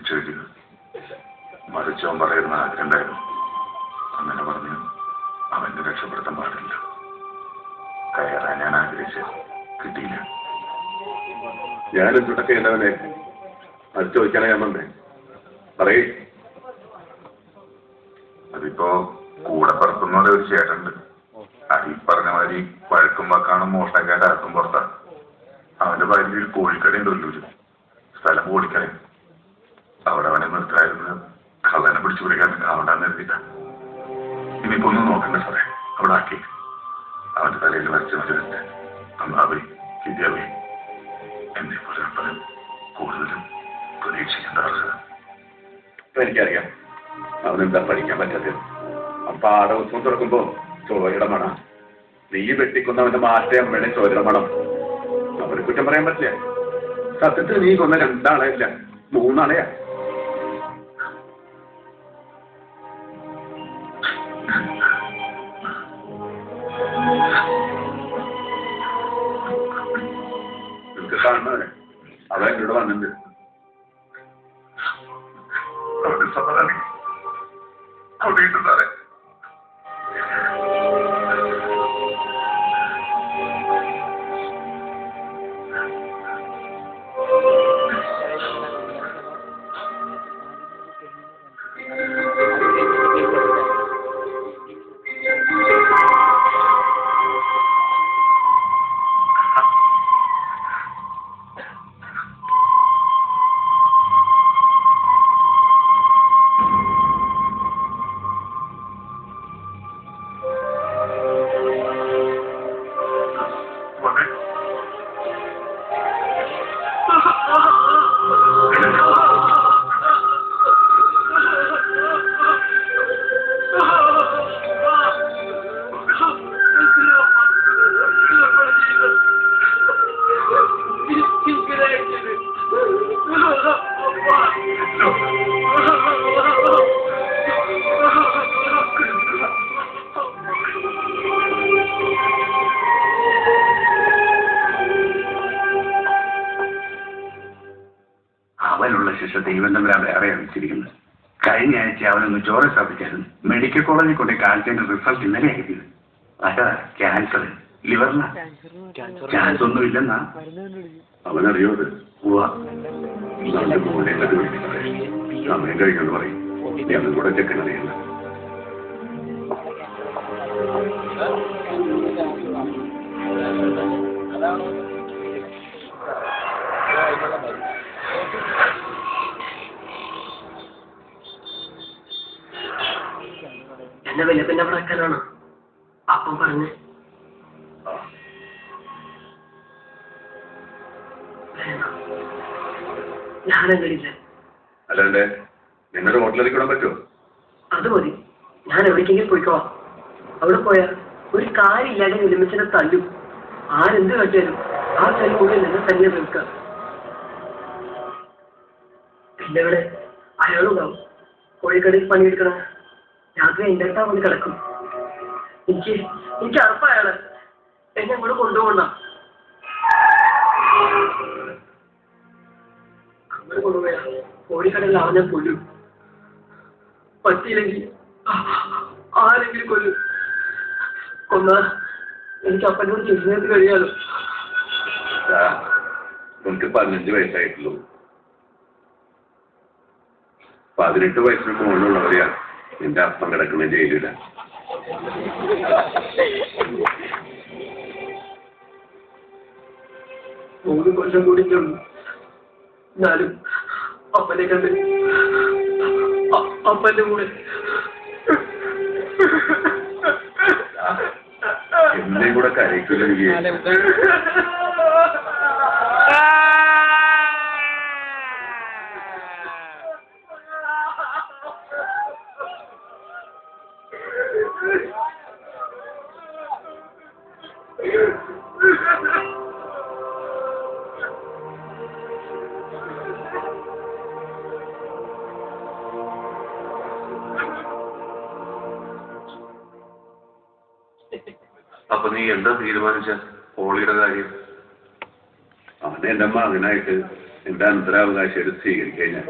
തിരിച്ചെഴുതി. മറിച്ചവൻ പറയുന്ന ആഗ്രഹമുണ്ടായിരുന്നു. അങ്ങനെ പറഞ്ഞു അവന്റെ രക്ഷപ്പെടുത്താൻ പാടില്ല. കയറാൻ ഞാൻ ആഗ്രഹിച്ച കിട്ടിയില്ല. ഞാനെന്തൊക്കെ ചെയ്തവനെ അത് ചോദിക്കാനാ ഞാൻ വന്നേ. പറയേ. അതിപ്പോ കൂടെ പറക്കുന്ന ഒരു ചേട്ടനുണ്ട്. ഈ പറഞ്ഞ മാതിരി വഴക്കും വക്കാണും മോഷ്ടക്കാരുടെ അകത്തും പുറത്താണ്. അവന്റെ ഭാര്യ ഒരു കോഴിക്കടയും തൊല്ലൂര്. സ്ഥലം കോഴിക്കടയും. അവിടെ അവനെ നിർത്തായിരുന്നു. കള്ളനെ പിടിച്ചു പിടിക്കാൻ അവിടെ നിർത്തിയിട്ട. ഇനിയിപ്പോ ഒന്നും നോക്കണ്ട സാറേ, അവിടെ ആക്കി അവന്റെ തലയിൽ വരച്ച മറ്റൊരുണ്ട്. അമ്മാവി കിതിയാവി എന്നെ പോലെ പലരും കൂടുതലും പ്രതീക്ഷിക്കേണ്ട. എനിക്കറിയാം അവനെന്താ പഠിക്കാൻ പറ്റാത്തത്. പാഠോത്സവം തുറക്കുമ്പോ ചോരയുടെ മണം. നീ വെട്ടിക്കൊന്നവന്റെ മാറ്റേ അമ്മയുടെ ചോരയുടെ മണം. അവരെ കുറ്റം പറയാൻ പറ്റില്ല. സത്യത്തിൽ നീ കൊന്ന 2 ആളെയല്ല 3 ആളെയാ. നിനക്ക് കാണുന്നവരെ അവൻ എന്നോട് വന്നിട്ടുണ്ട്. അവരുടെ സമാധാനം അവിടെ സാറേ. അവനുള്ള ശിക്ഷ ദൈവം തമ്മിൽ വേറെ അറിയിച്ചിരിക്കുന്നത്. കഴിഞ്ഞ ആഴ്ച അവനൊന്ന് ചോര സ്ഥാപിച്ചായിരുന്നു. മെഡിക്കൽ കോളേജിൽ കൊണ്ട് കാണിച്ചതിന്റെ റിസൾട്ട് ഇന്നലെ ആയിരുന്നു. അതാ ക്യാൻസർ, ലിവറിനാ. ചാൻസ് ഒന്നും ഇല്ലെന്നാ അവനറിയോത്. സമയം കഴിക്കുന്നു പറയും. ഞാനും കൂടെ ചെക്കനറിയില്ല. എന്നെ വലിയ വിളക്കാനാണ് അപ്പം പറഞ്ഞ്. ഞാനെന്തില്ല. അല്ലാണ്ട് നിങ്ങളുടെ ഹോട്ടലിൽ കൂടാൻ പറ്റുമോ? അത് മതി. ഞാൻ എവിടേക്കെങ്കിലും പോയിക്കോ. അവിടെ പോയാൽ ഒരു കാര്യമില്ലാതെ നിലമിച്ചിനെ തല്ലും. ആരെന്ത് കട്ടിയാലും ആ തല്ലുകൂടി നിന്ന് തന്നെ നിൽക്കാം. പിന്നെ ഇവിടെ അയാളുണ്ടാവും കോഴിക്കടയിൽ പണിയെടുക്കണ. രാത്രി എൻ്റെ അടുത്താ വന്ന് കിടക്കും. എനിക്ക് അറപ്പയാള്. എന്നെ അങ്ങോട്ട് കൊണ്ടുപോകണ്ട. അങ്ങനെ കൊണ്ടുപോയാ കോഴിക്കടയിൽ അവനെ കൊല്ലും. പറ്റിയില്ലെങ്കിൽ ആരെങ്കിലും കൊല്ലും. കൊന്നാ എനിക്ക് അപ്പനോട് ചെയ്യുന്നത് കഴിയാലോ. നമുക്ക് 15 വയസ്സായിട്ടുള്ളൂ. 18 വയസ്സിന് മുകളിലുള്ളവരെയാ എന്റെ അപ്പം കിടക്കുന്ന ജയിലില്ല. മൂന്ന് കൊല്ലം കൂടി എന്നാലും അപ്പനെ കണ്ട് അപ്പന്റെ കൂടെ എന്നെ കൂടെ കരയ്ക്കില്ല. അപ്പൊ നീ എന്താ തീരുമാനിച്ച ഹോളിയുടെ കാര്യം? അവനെ എന്റെ മകനായിട്ട് എന്റെ അനന്തരാവകാശം സ്വീകരിക്കാൻ ഞാൻ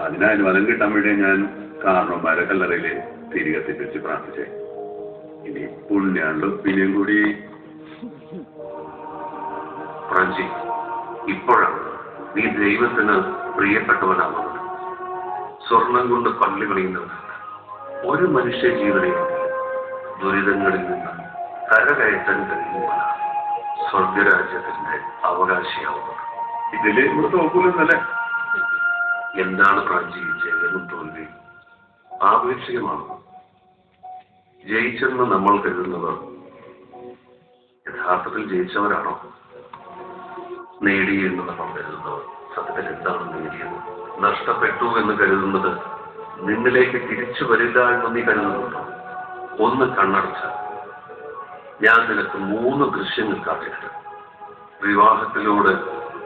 അതിന് അനുവാദം കിട്ടാൻ വേണ്ടി ഞാൻ കാരണവന്മാരെ കല്ലറയില് തിരികെ തെറ്റിച്ച് പ്രാർത്ഥിച്ചേ. ഇനി പുണ്യാണ്ട് പിന്നെയും കൂടി പ്രാഞ്ചി, ഇപ്പോഴാണ് നീ ദൈവത്തിന് പ്രിയപ്പെട്ടവനാകുന്നത്. സ്വർണം കൊണ്ട് പള്ളി പണിയുന്നവർ ഒരു മനുഷ്യ ജീവനെയും ദുരിതങ്ങളിൽ നിന്ന് കരകയറ്റാൻ കഴിയുമ്പോഴാണ് സ്വർഗരാജ്യത്തിന്റെ അവകാശിയാവുന്നത്. ഇതില് ഇവിടെ തോക്കൂലെന്നല്ലേ? എന്താണ് പ്രാഞ്ചി ജയനും തോൽവിയും? ആപേക്ഷികമാണ്. ജയിച്ചെന്ന് നമ്മൾ കരുതുന്നവർ യഥാർത്ഥത്തിൽ ജയിച്ചവരാണോ? നേടി എന്ന് നമ്മൾ കരുതുന്നവർ സത്യത്തിൽ എന്താണ് നേടിയത്? നഷ്ടപ്പെട്ടു എന്ന് കരുതുന്നത് നിന്നിലേക്ക് തിരിച്ചു വരില്ല എന്ന് നീ കരുതുന്നുണ്ടോ? ഒന്ന് കണ്ണടച്ച ഞാൻ നിനക്ക് 3 ദൃശ്യങ്ങൾ കാട്ടിട്ട് വിവാഹത്തിലൂടെ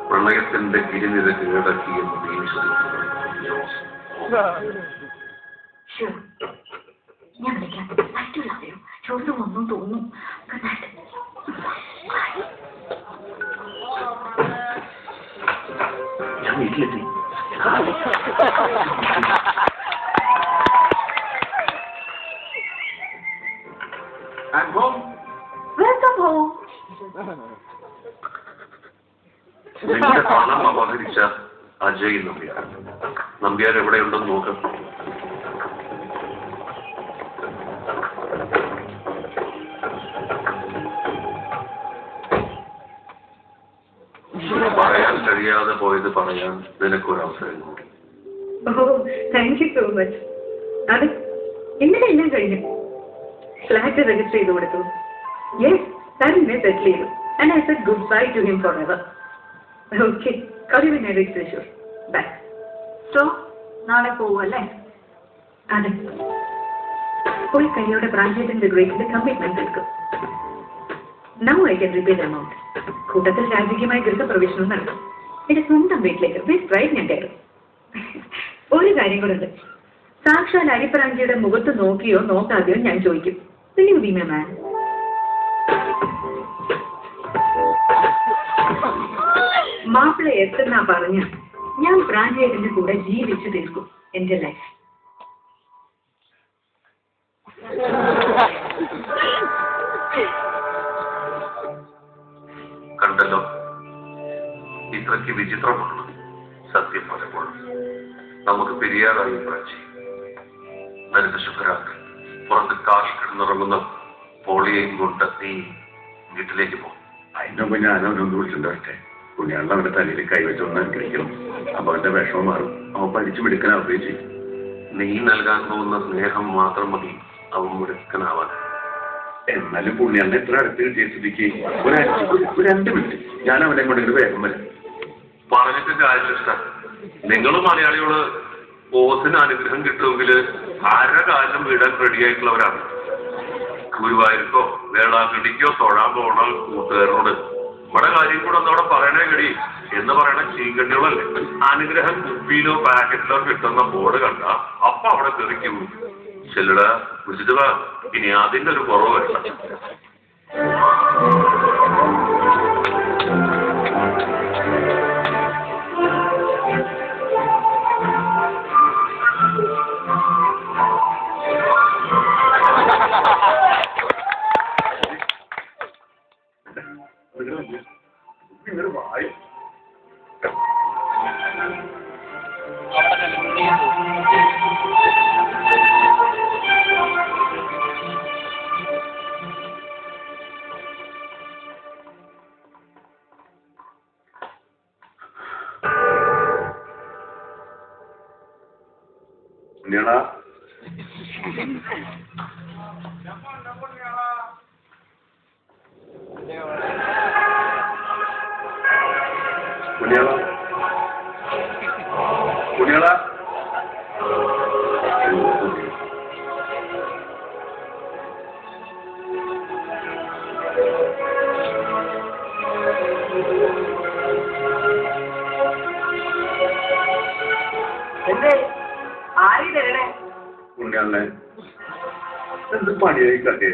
പ്രണയത്തിന്റെ ഗിരിനിര കീഴടക്കി എന്ന് നീ വിശ്വസിക്കുന്നു. ഞാൻ വിളിക്കാം. ചോദ്യം ഒന്നും തോന്നുന്നു. ഞാൻ വീട്ടിലെത്തി. നിന്റെ പണം അപഹരിച്ച അജയ് നമ്പ്യാർ. നമ്പ്യാർ എവിടെയുണ്ടെന്ന് നോക്കാം. പറയാൻ കഴിയാതെ പോയത് പറയാൻ നിനക്കൊരവസരം കൂടി. Thank you so much. അത് ഇന്നലെ എല്ലാം കഴിഞ്ഞു. ഫ്ലാറ്റ് രജിസ്റ്റർ ചെയ്ത് കൊടുത്തു. യെസ്, തന്നെ സെറ്റിൽ ചെയ്തു. And I said goodbye to him forever. Okay, കറി പിന്നെ രജിസ്ട്രേഷൻ. ബൈ. സോ നാളെ പോവല്ലേ? അതെ, പോയി കൈയോടെ ബ്രാഞ്ചേറ്റിന്റെ ഗ്രേറ്റിന്റെ കമ്മിറ്റ്മെന്റ് എടുക്കും. Now I can repay the amount. കൂട്ടത്തിൽ രാജകീയമായ ഗൃഹപ്രവേശനം നടക്കും. എന്റെ സ്വന്തം വീട്ടിലേക്ക് ബെസ്റ്റ് റൈറ്റ് ഞാൻ കയറും. ഒരു കാര്യം കൂടെ ഉണ്ട്. സാക്ഷാൽ അരിപ്രാഞ്ചിയുടെ മുഖത്ത് നോക്കിയോ നോക്കാതെയോ ഞാൻ ചോദിക്കും, Will you be my man? Mappila എത്തുന്നാ പറഞ്ഞ ഞാൻ പ്രാഞ്ചേറ്റിന്റെ കൂടെ ജീവിച്ചു തീർക്കും എന്റെ ലൈഫ്. കണ്ടല്ലോ, ഇത്രയ്ക്ക് വിചിത്രമാണ് സത്യം പലപ്പോഴും. നമുക്ക് പിരിയാറായി പ്രാഞ്ചി. നിനക്ക് ശുഭരാത്രി. പുറത്ത് കാശ് കിടന്നിറങ്ങുന്ന പോളിയേയും കൊണ്ട് നീ വീട്ടിലേക്ക് പോകും. അതിനൊപ്പം ഞാനവനൊന്ന് വിളിച്ചിട്ടുണ്ടേ. പുണ്യാളിൽ അവന്റെ തലയിൽ കൈവച്ചൊന്ന് അനുഗ്രഹിക്കണം. അപ്പൊ അവന്റെ വിഷമം മാറും. അവൻ പഠിച്ചു മിടുക്കനാവുകയും ചെയ്യും. നീ നൽകാൻ പോകുന്ന സ്നേഹം മാത്രം മതി അവൻ മുടുക്കനാവാൻ. എന്നാലും പുണ്യാളിനെ എത്ര അടുത്ത് കിട്ടിയ സ്ഥിതിക്ക് ഒരു 2 മിനിറ്റ് ഞാൻ അവനെ കൊണ്ട് വേഗം വരും. പറഞ്ഞിട്ട് കാര്യമിഷ്ട. നിങ്ങൾ മലയാളികള് ബോസിന് അനുഗ്രഹം കിട്ടുമെങ്കിൽ അരകാലം വീടാൻ റെഡിയായിട്ടുള്ളവരാണ്. ഗുരുവായൂർക്കോ വേളാങ്കണ്ണിക്കോ തൊഴാൻ പോണ കൂട്ടുകാരനോട് നമ്മുടെ കാര്യം കൂടെ ഒന്നവിടെ പറയണേ കടി എന്ന് പറയണ ചീങ്കണ്ണികളല്ലേ. അനുഗ്രഹം കുപ്പിയിലോ പാക്കറ്റിലോ കിട്ടുന്ന ബോർഡ് കണ്ട അപ്പൊ അവിടെ തെറിക്കും. ചെല്ലട വിളിച്ചിട്ട് ഇനി അതിന്റെ ഒരു കുറവ് വരില്ല. പുണ്യാള പുണ്യാള പുണ്യാള പുണ്യാളെ എന്ത് പണിയായി കണ്ടേ?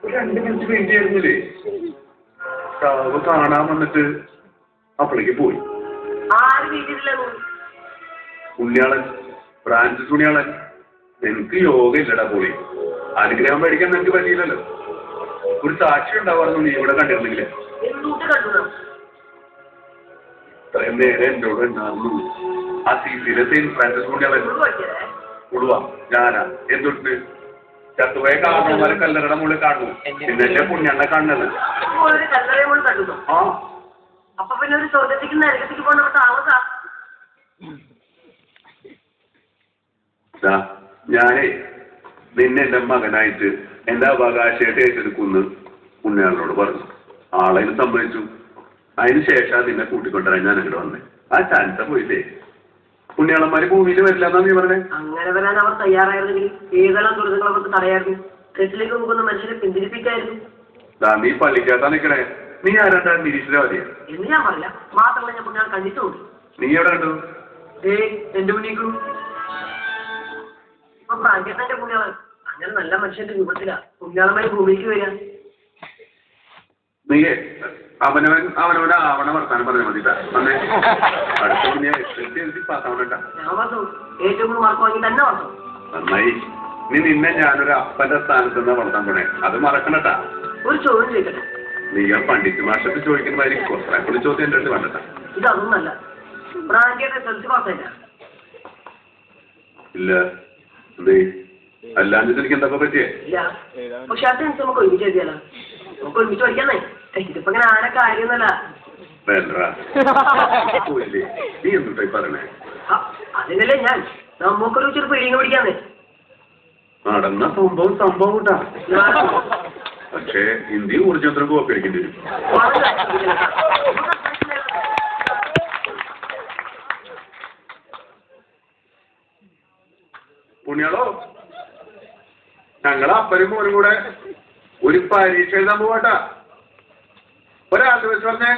ഒരു 2 മിനിറ്റ് വെയിറ്റ് ചെയ്യുന്നില്ലേ? സാവ് കാണാൻ വന്നിട്ട് അപ്പോഴേക്ക് പോയി. ഉണ്ണിയാളൻ ഫ്രാൻസിസ് ഉണ്ണിയാളൻ എനിക്ക് യോഗ ഇല്ലടാ പോയി. അനുഗ്രഹം പഠിക്കാൻ നിനക്ക് പറ്റിയില്ലല്ലോ. ഒരു സാക്ഷി ഉണ്ടാവാറുണ്ട് നീ ഇവിടെ കണ്ടിരുന്നെങ്കിൽ. ഇത്രയും നേരം എന്നോട് ഉണ്ടായിരുന്നു ആ സീസിയിലെ സെയിന്റ് ഫ്രാൻസിസ് ഉണ്ണിയാളൻ. ഉളുവാ ഞാനാ എന്തൊട്ട് ചത്തുപോയ കാരണവന്മാരെ കല്ലറയുടെ മുകളിൽ കാണുന്നു. പിന്നെ എന്റെ പുണ്യണ്ണ കാണുന്നത്. ആ അപ്പൊ പിന്നെ ഒരു സ്വർഗത്തേക്ക് നരകത്തേക്ക് പോകേണ്ട താമസാ. ഞാനേ നിന്നെ എന്റെ മകനായിട്ട് എന്റെ അവകാശമായിട്ട് ഏറ്റെടുക്കുമെന്ന് പുണ്യാളനോട് പറഞ്ഞു. ആളതിന് സമ്മതിച്ചു. അതിന് ശേഷം നിന്നെ കൂട്ടിക്കൊണ്ടുവരാൻ ഞാൻ അങ്ങോട്ട് വന്നേ. ആ ചാൻസ പോയില്ലേ. പുണ്യാളന്മാര് ഭൂമിയിൽ വരില്ല എന്നാ നീ പറഞ്ഞേ. അങ്ങനെ വരാൻ അവർ തയ്യാറായിരുന്നെങ്കിൽ ഏതെല്ലാം ദുരിതങ്ങൾ അവർക്ക് തടയായിരുന്നു. തെറ്റിലേക്ക് പോകുന്ന മനുഷ്യരെ പിന്തിരിപ്പിക്കായിരുന്നു. നീ പള്ളിക്കകത്താ നിക്കണേ. നീ ആരാണ്ടാ നിരീശ്വരവാദിയാ എന്ന് ഞാൻ പറയാം. മാത്രമല്ല ഞാൻ പുണ്യാൾ കണ്ടിട്ടുണ്ട്. നീ എവിടെ കണ്ടു? എന്റെ മുന്നിക്കൂ ഇപ്പൊ പ്രാഞ്ചേട്ടന്റെ പുണ്യാളൻ അങ്ങനെ നല്ല മനുഷ്യന്റെ രൂപത്തിലാ പുണ്യാളന്മാര് ഭൂമിക്ക് വരിക. നീ അവനവനെ ആവണ വർത്താനം പറഞ്ഞാൽ മതി. അന്നേ അടുത്ത ഞാൻ പാസ്സാവണ. ഞാൻ പറഞ്ഞു ഏറ്റവും കൂടുതൽ മാർക്ക് വാങ്ങി തന്നെ പറഞ്ഞു. നന്നായി. നിന്നെ ഞാനൊരു അപ്പന്റെ സ്ഥാനത്ത് നിന്ന് വളർത്താൻ പോണേ. അത് മറക്കണട്ടാ. ഒരു ചോദ്യം ചോദിക്കട്ടെ. നീ ആ പണ്ഡിറ്റ് മാഷത്ത് ചോദിക്കുന്നതായിരിക്കും കുറച്ചുകൂടി ചോദ്യം എന്റെ അടുത്ത് വേണ്ടട്ടാ. ഇതൊന്നല്ല പ്രാഞ്ചേട്ടൻ സെൽസ് പാസ്സല്ല. ഇല്ല എന്തേ അല്ലാണ്ട് എനിക്ക് എന്താ പറ്റിയേ? ഇല്ല പക്ഷെ അത് നമുക്ക് ഒരുമിച്ച് എഴുതിയാലോ. നമുക്ക് ഒരുമിച്ച് പഠിക്കാന്നേ. ഇതിപ്പോ ഇങ്ങനെ ആരെ കാര്യമൊന്നല്ല. പോയില്ലേ നീ എന്തുട്ടായി പറയണേ? അതിനല്ലേ ഞാൻ നമുക്കൊരു ചെറു പിടിയും പിടിക്കാന്നേ. നടന്ന സംഭവം കൂട്ടാ. പക്ഷേ ഹിന്ദി ഊർജ്ജത്തിന് കോപ്പി അടിക്കേണ്ടി വരും. പുണ്യാളോ ഞങ്ങളെ അപ്പനും മോനും കൂടെ ഒരു പരീക്ഷ എഴുതാൻ പോവാട്ടാ. ഒരാൾ വെച്ച് പറഞ്ഞേ.